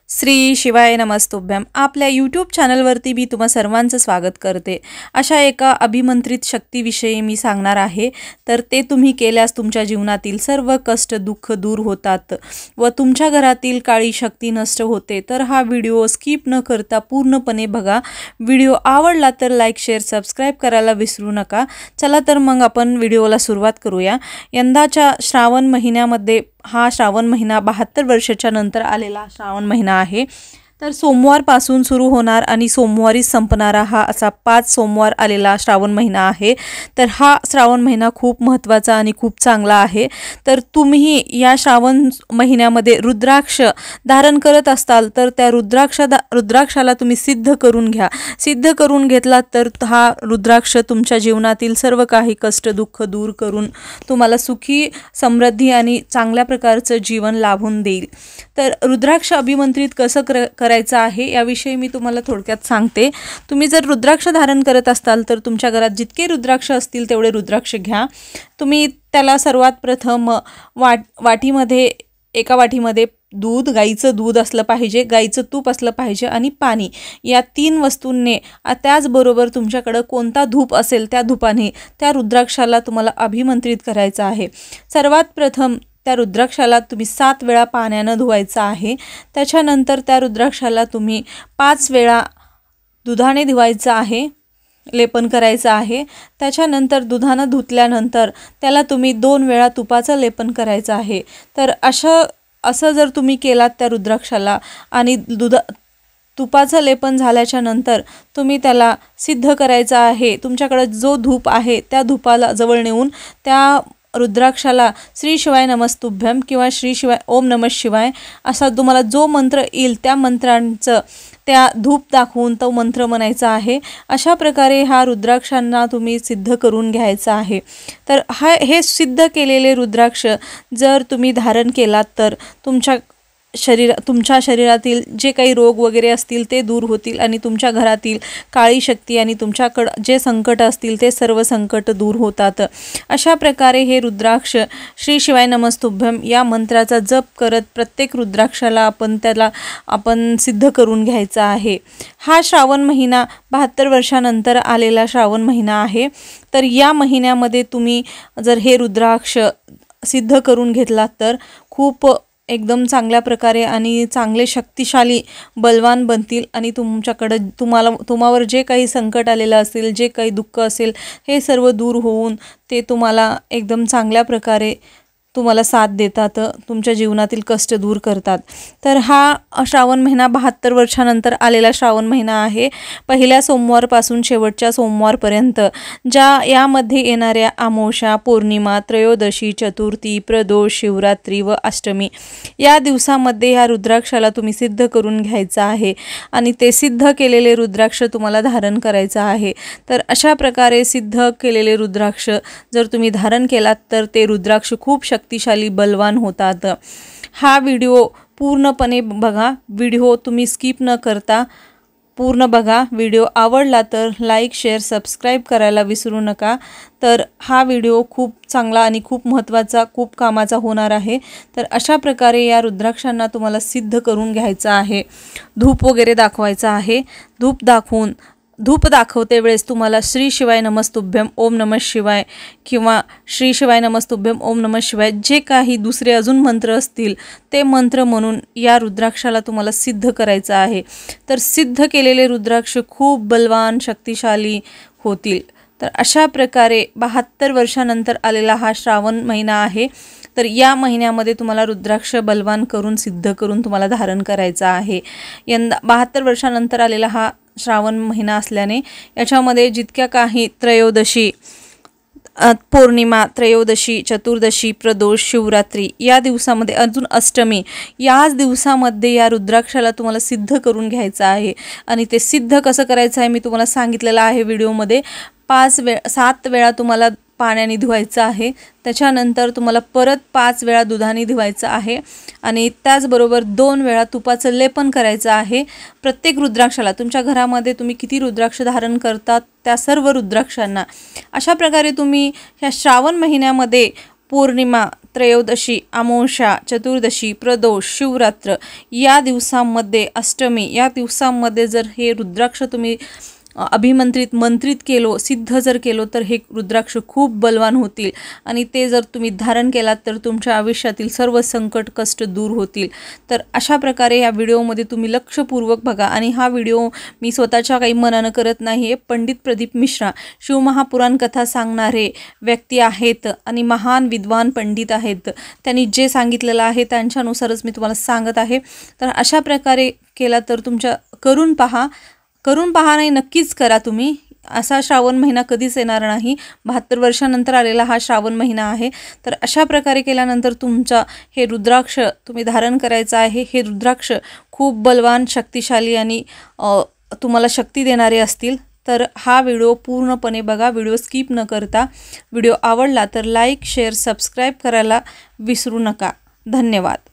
श्री शिवाय नमस्तुभ्यम। आपल्या यूट्यूब चॅनलवरती मी तुम्हा सर्वांचं स्वागत करते। अशा एका अभिमंत्रित शक्तीविषयी मी सांगणार आहे, तर ते तुम्ही केल्यास तुमच्या जीवनातील सर्व कष्ट दुःख दूर होतात व तुमच्या घरातील काळी शक्ती नष्ट होते। तर हा व्हिडिओ स्किप न करता पूर्णपणे बघा। व्हिडिओ आवडला तर लाईक शेअर सबस्क्राइब करायला विसरू नका। चला तर मग आपण व्हिडिओला सुरुवात करूया। यंदाच्या श्रावण महिन्यामध्ये हा श्रावण महिना 72 वर्षाच्या नंतर आलेला श्रावण महिना आहे। तर सोमवारपासून सुरू होणार आणि सोमवारी संपणारा हा असा 5 सोमवार आलेला श्रावण महिना आहे। तर हा श्रावण महिना खूप महत्त्वाचा आणि खूप चांगला आहे। तर तुम्ही या श्रावण महिन्यामध्ये रुद्राक्ष धारण करत असाल तर त्या रुद्राक्षाला तुम्ही सिद्ध करून घ्या। सिद्ध करून घेतला तर हा रुद्राक्ष तुमच्या जीवनातील सर्व काही कष्ट दुःख दूर करून तुम्हाला सुखी समृद्धी आणि चांगल्या प्रकारचं जीवन लाभून देईल। तर रुद्राक्ष अभिमंत्रित कसं करायचं आहे याविषयी मी तुम्हाला थोडक्यात सांगते। तुम्ही जर रुद्राक्ष धारण करत असाल तर तुमच्या घरात जितके रुद्राक्ष असतील तेवढे रुद्राक्ष घ्या। तुम्ही त्याला सर्वात प्रथम वाटीमध्ये एका वाटीमध्ये दूध, गाईचं दूध असलं पाहिजे, गाईचं तूप असलं पाहिजे आणि पाणी, या 3 वस्तूंनी त्याचबरोबर तुमच्याकडे कोणता धूप असेल त्या धूपाने त्या रुद्राक्षाला तुम्हाला अभिमंत्रित करायचं आहे। सर्वात प्रथम त्या रुद्राक्षाला तुम्ही 7 वेळा पाण्याने धुवायचं आहे। त्याच्यानंतर त्या रुद्राक्षाला तुम्ही 5 वेळा दुधाने धुवायचं आहे, लेपन करायचं आहे। त्याच्यानंतर दुधाने धुतल्यानंतर त्याला तुम्ही 2 वेळा तुपाचं लेपन करायचं आहे। तर असं जर तुम्ही केलात त्या रुद्राक्षाला आणि तुपाचं लेपन झाल्याच्या नंतर तुम्ही त्याला सिद्ध करायचं आहे। तुमच्याकडे जो धूप आहे त्या धूपाला जवळ नेऊन त्या रुद्राक्षाला श्री शिवाय नमस्तुभ्यम किंवा श्री शिवाय ओम नमः शिवाय असा तुम्हाला जो मंत्र येईल त्या मंत्रांचं त्या धूप दाखवून तो मंत्र म्हणायचा आहे। अशा प्रकारे हा रुद्राक्षांना तुम्ही सिद्ध करून घ्यायचा आहे। तर हे सिद्ध केलेले रुद्राक्ष जर तुम्ही धारण केलात तर तुमच्या शरीरातील जे काही रोग वगैरे असतील ते दूर होतील आणि तुमच्या घरातील काळी शक्ती आणि तुमच्याकडे जे संकट असतील ते सर्व संकट दूर होतात। अशा प्रकारे हे रुद्राक्ष श्री शिवाय नमस्तुभ्यम या मंत्राचा जप करत प्रत्येक रुद्राक्षाला आपण सिद्ध करून घ्यायचा आहे। हा श्रावण महिना 72 वर्षानंतर आलेला श्रावण महिना आहे। तर या महिन्यामध्ये तुम्ही जर हे रुद्राक्ष सिद्ध करून घेतलात तर खूप एकदम चांगल्या प्रकारे आणि चांगले शक्तिशाली बलवान बनतील आणि तुम्हावर जे काही संकट आलेलं असेल, जे काही दुःख असेल हे सर्व दूर होऊन ते तुम्हाला एकदम चांगल्या प्रकारे तुम्हाला साथ देतात, तुमच्या जीवनातील कष्ट दूर करतात। तर हा श्रावण महिना 72 वर्षानंतर आलेला श्रावण महिना आहे। पहिल्या सोमवारपासून शेवटच्या सोमवारपर्यंत यामध्ये येणाऱ्या अमावस्या, पौर्णिमा, त्रयोदशी, चतुर्थी, प्रदोष, शिवरात्री व अष्टमी या दिवसामध्ये ह्या रुद्राक्षाला तुम्ही सिद्ध करून घ्यायचं आहे आणि ते सिद्ध केलेले रुद्राक्ष तुम्हाला धारण करायचं आहे। तर अशा प्रकारे सिद्ध केलेले रुद्राक्ष जर तुम्ही धारण केलात तर ते रुद्राक्ष खूप शक्तिशाली बलवान होतात। हा व्हिडिओ पूर्णपणे बघा, व्हिडिओ तुम्ही स्किप न करता पूर्ण बघा। व्हिडिओ आवडला तर लाईक शेअर सबस्क्राइब करायला विसरू नका। तर हा व्हिडिओ खूप चांगला आणि खूप महत्त्वाचा खूप कामाचा होणार आहे। तर अशा प्रकारे या रुद्राक्षांना तुम्हाला सिद्ध करून घ्यायचं आहे। धूप वगैरे दाखवायचा आहे। धूप दाखवते वेळेस तुम्हाला श्री शिवाय नमस्तुभ्यम ओम नमः शिवाय किंवा श्री शिवाय नमस्तुभ्यम ओम नमः शिवाय जे काही दुसरे अजून मंत्र असतील ते मंत्र म्हणून या रुद्राक्षाला तुम्हाला सिद्ध करायचं आहे। तर सिद्ध केलेले रुद्राक्ष खूप बलवान शक्तिशाली होतील। तर अशा प्रकारे 72 वर्षानंतर आलेला हा श्रावण महिना आहे। तर या महिन्यामध्ये तुम्हाला रुद्राक्ष बलवान करून सिद्ध करून तुम्हाला धारण करायचा आहे। यंदा 72 वर्षानंतर आलेला हा श्रावण महिना असल्याने याच्यामध्ये जितक्या काही त्रयोदशी, पौर्णिमा, त्रयोदशी, चतुर्दशी, प्रदोष, शिवरात्री या दिवसामध्ये अजून अष्टमी याच दिवसामध्ये या रुद्राक्षाला तुम्हाला सिद्ध करून घ्यायचं आहे। आणि ते सिद्ध कसं करायचं आहे मी तुम्हाला सांगितलेलं आहे व्हिडिओमध्ये। 7 वेळा तुम्हाला पाण्याने धुवायचं आहे, त्याच्यानंतर तुम्हाला परत 5 वेळा दुधाने धुवायचं आहे आणि त्याचबरोबर 2 वेळा तुपाचं लेपन करायचं आहे प्रत्येक रुद्राक्षाला। तुमच्या घरामध्ये तुम्ही किती रुद्राक्ष धारण करतात त्या सर्व रुद्राक्षांना अशा प्रकारे तुम्ही ह्या श्रावण महिन्यामध्ये पौर्णिमा, त्रयोदशी, अमावस्या, चतुर्दशी, प्रदोष, शिवरात्र या दिवसांमध्ये, अष्टमी या दिवसांमध्ये जर हे रुद्राक्ष तुम्ही मंत्रित केलो, सिद्ध जर केलो तर हे रुद्राक्ष खूप बलवान होतील आणि ते जर तुम्ही धारण केलात तर तुमच्या आयुष्यातील सर्व संकट कष्ट दूर होतील। तर अशा प्रकारे या व्हिडिओमध्ये तुम्ही लक्षपूर्वक बघा आणि हा व्हिडिओ मी स्वतःच्या काही मनानं करत नाही आहे। पंडित प्रदीप मिश्रा शिवमहापुराण कथा सांगणारे व्यक्ती आहेत आणि महान विद्वान पंडित आहेत, त्यांनी जे सांगितलेलं आहे त्यांच्यानुसारच मी तुम्हाला सांगत आहे। तर अशा प्रकारे केला तर तुमच्या करून पहा नाही, नक्कीच करा तुम्ही। असा श्रावण महिना कधीच येणार नाही, 72 वर्षानंतर आलेला हा श्रावण महिना आहे। तर अशा प्रकारे केल्यानंतर तुमचा हे रुद्राक्ष तुम्ही धारण करायचं आहे। हे रुद्राक्ष खूप बलवान, शक्तिशाली आणि तुम्हाला शक्ती देणारे असतील। तर हा व्हिडिओ पूर्णपणे बघा, व्हिडिओ स्किप न करता। व्हिडिओ आवडला तर लाईक, शेअर, सबस्क्राईब करायला विसरू नका। धन्यवाद।